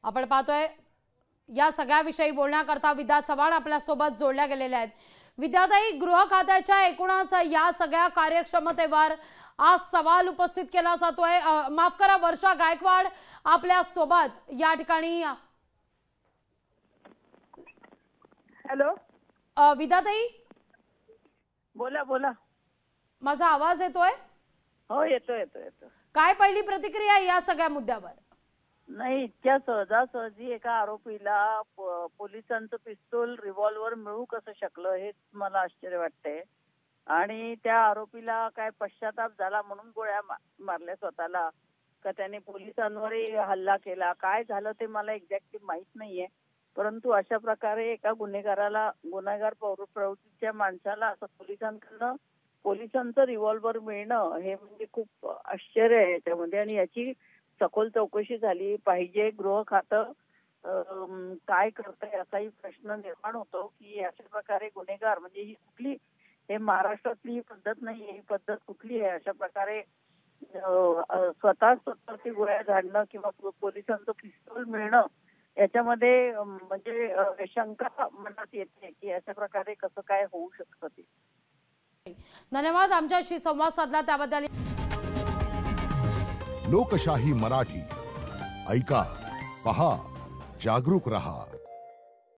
आपण पाहतोय या सगळ्याविषयी बोलण्याकरता विद्या चव्हाण आपल्या सोबत जोडल्या गेलेल्या आहेत। विद्याताई, गृह खात्याच्या एकूणच या सगळ्या कार्यक्षमतेवर आज सवाल उपस्थित केला जातोय। माफ करा, वर्षा गायकवाड आपल्या सोबत या ठिकाणी। हॅलो विद्याताई, बोला बोला। माझा आवाज येतोय? हो येतोय येतोय येतोय। काय पहिली प्रतिक्रिया या सगळ्या मुद्द्यावर? नाही, इतक्या सहजासहजी एका आरोपीला पोलिसांचं पिस्तूल रिव्हॉल्वर मिळू कसं शकलं हेच मला आश्चर्य वाटतंय। आणि त्या आरोपीला काय पश्चाताप झाला म्हणून गोळ्या मारल्या स्वतःला, का त्याने पोलिसांवरही हल्ला केला, काय झालं ते मला एक्झॅक्टली माहित नाहीये। परंतु अशा प्रकारे एका गुन्हेगार प्रवृत्तीच्या माणसाला असं पोलिसांचं रिव्हॉल्वर मिळणं हे म्हणजे खूप आश्चर्य आहे त्यामध्ये। आणि याची सखोल चौकशी झाली पाहिजे। गृह खातं काय करतंय असाही प्रश्न निर्माण होतो की अशा प्रकारे गुन्हेगार म्हणजे ही कुठली, हे महाराष्ट्रातली पद्धत नाही, ही पद्धत कुठली आहे? अशा प्रकारे स्वतःवरती गोळ्या झाडणं किंवा पोलिसांचं पिस्तूल मिळणं याच्यामध्ये म्हणजे शंका मनात येते की अशा प्रकारे कसं काय होऊ शकतं ते। धन्यवाद आमच्याशी संवाद साधला त्याबद्दल। लोकशाही मराठी ऐका, पहा, जागरूक रहा।